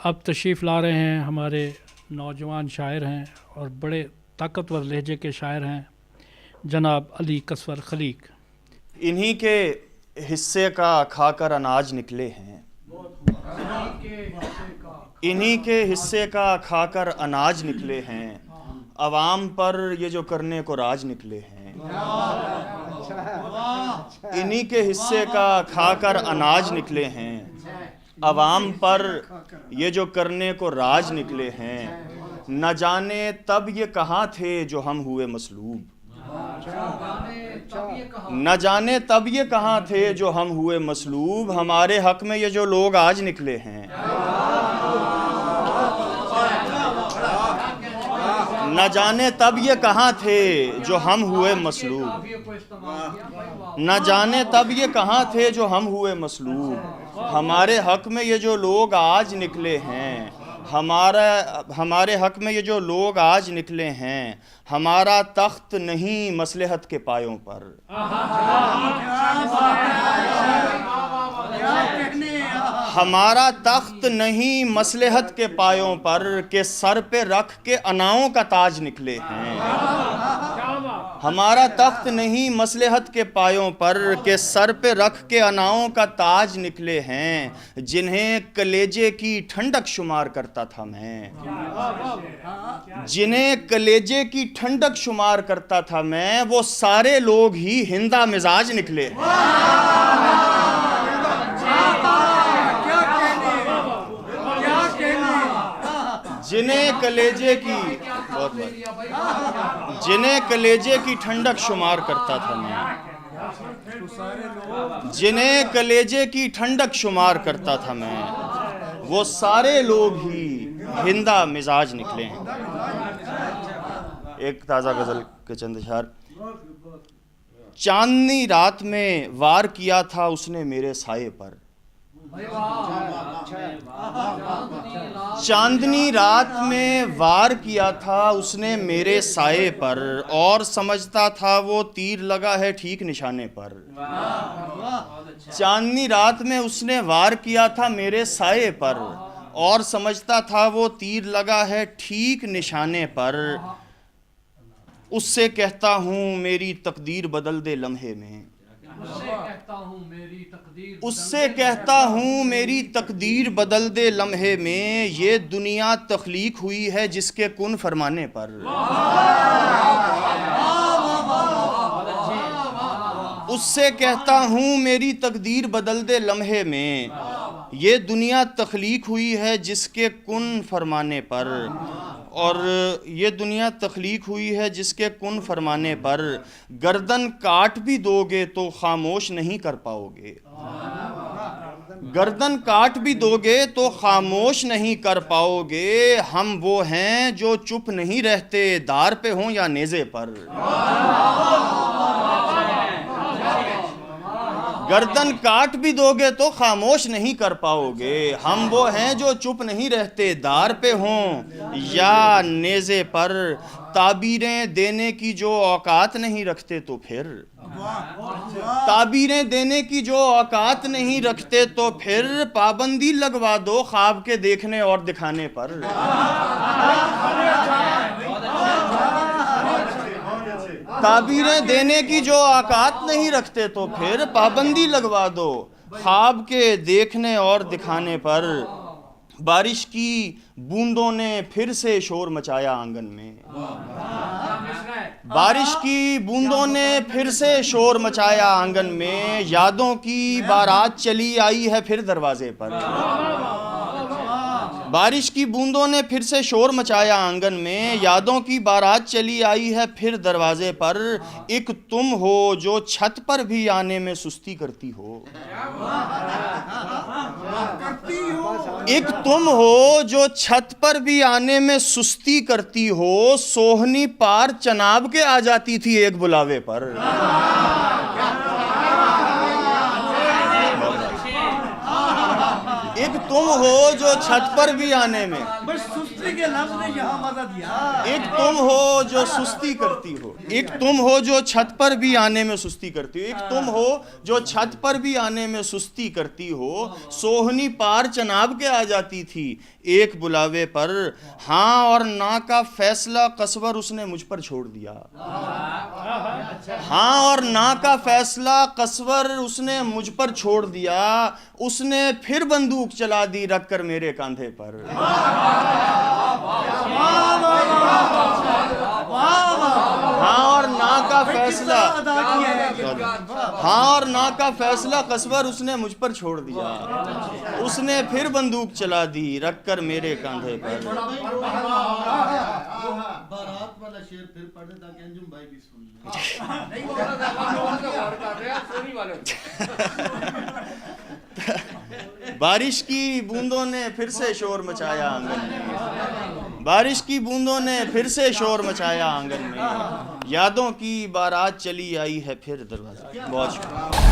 अब तशरीफ़ ला रहे हैं हमारे नौजवान शायर हैं और बड़े ताकतवर लहजे के शायर हैं जनाब अली कसवर खलीक। इन्हीं के हिस्से का खाकर अनाज निकले हैं, इन्हीं के हिस्से का खाकर अनाज निकले हैं, अवाम पर ये जो करने को राज निकले हैं। इन्हीं के हिस्से का खाकर अनाज निकले हैं, अवाम पर ये जो करने को राज निकले हैं। न जाने तब ये कहाँ थे जो हम हुए मसलूब, न जाने तब ये कहाँ थे जो हम हुए मसलूब। हमारे हक में ये जो लोग आज निकले हैं, न जाने तब ये कहाँ थे जो हम हुए मसलूब, न जाने तब ये कहाँ थे जो हम हुए मसलूब। हमारे हक में ये जो लोग आज निकले हैं, हमारे हक में ये जो लोग आज निकले हैं। हमारा तख्त नहीं मसलहत के पायों पर, हमारा तख्त नहीं मसलहत के पायों पर, के सर पे रख के अनाओं का ताज निकले हैं। हमारा तख्त नहीं मसलहत के पायों पर, के सर पे रख के अनाओं का ताज निकले हैं। जिन्हें कलेजे की ठंडक शुमार करता था मैं, जिन्हें कलेजे की ठंडक शुमार करता था मैं, वो सारे लोग ही हिंदा मिजाज निकले हैं। जिन्हें कलेजे की जिन्हें कलेजे की ठंडक शुमार करता था मैं, जिन्हें कलेजे की ठंडक शुमार करता था मैं, वो सारे लोग ही हिंदा मिजाज निकले हैं। एक ताज़ा गज़ल के चंद अशआर। चांदनी रात में वार किया था उसने मेरे साये पर, चांदनी रात में वार किया था उसने मेरे साये पर, और समझता था वो तीर लगा है ठीक निशाने पर। चांदनी रात में उसने वार किया था मेरे साये पर, और समझता था वो तीर लगा है ठीक निशाने पर। उससे कहता हूँ मेरी तकदीर बदल दे लम्हे में, उससे कहता हूँ मेरी तकदीर बदल दे लम्हे में। ये दुनिया तख्लीक हुई है जिसके कुन फरमाने पर, उससे कहता हूँ मेरी तकदीर बदल दे लम्हे में। ये दुनिया तख्लीक हुई है जिसके कुन फरमाने पर, और ये दुनिया तख्लीक हुई है जिसके कुन फरमाने पर। गर्दन काट भी दोगे तो खामोश नहीं कर पाओगे, गर्दन काट भी दोगे तो खामोश नहीं कर पाओगे। हम वो हैं जो चुप नहीं रहते दार पे हों या नेज़े पर, गर्दन काट भी दोगे तो खामोश नहीं कर पाओगे। हम वो हैं जो चुप नहीं रहते दार पे हों या नेज़े पर। ताबीरें देने की जो औकात नहीं रखते तो फिर, ताबीरें देने की जो औकात नहीं रखते तो फिर, पाबंदी लगवा दो ख्वाब के देखने और दिखाने पर। ताबीरें देने की जो औकात नहीं रखते तो फिर, पाबंदी लगवा दो ख्वाब के देखने और दिखाने पर। बारिश की बूंदों ने फिर से शोर मचाया आंगन में, बारिश की बूंदों ने फिर से शोर मचाया आंगन में। यादों की बारात चली आई है फिर दरवाजे पर, बारिश की बूंदों ने फिर से शोर मचाया आंगन में। यादों की बारात चली आई है फिर दरवाजे पर। एक तुम हो जो छत पर भी आने में सुस्ती करती हो, एक तुम हो जो छत पर भी आने में सुस्ती करती हो। सोहनी पार चनाब के आ जाती थी एक बुलावे पर, एक तुम हो जो छत पर भी आने में, बस सुस्ती के लफ्ज ने यहाँ मदद दिया। एक तुम हो जो सुस्ती करती हो, एक तुम हो जो छत पर भी आने में सुस्ती करती हो, एक तुम हो जो छत पर भी आने में सुस्ती करती हो। सोहनी पार चनाब के आ जाती थी एक बुलावे पर, हाँ और ना का फैसला कसवर उसने मुझ पर छोड़ दिया। हाँ और ना का फैसला कसवर उसने मुझ पर छोड़ दिया। उसने फिर बंदूक चला दी रख कर मेरे कंधे पर। हाँ और ना का फैसला, हाँ और ना का फैसला कसवर उसने मुझ पर छोड़ दिया। उसने फिर बंदूक चला दी रख कर मेरे कंधे पर। बारात वाला शेर फिर पढ़ दे ताकि अंजुम भाई भी सुन ले। बारिश की बूंदों ने फिर से शोर मचाया आंगन में, बारिश की बूंदों ने फिर से शोर मचाया आंगन में। यादों की बारात चली आई है फिर दरवाजा। बहुत शुक्रिया।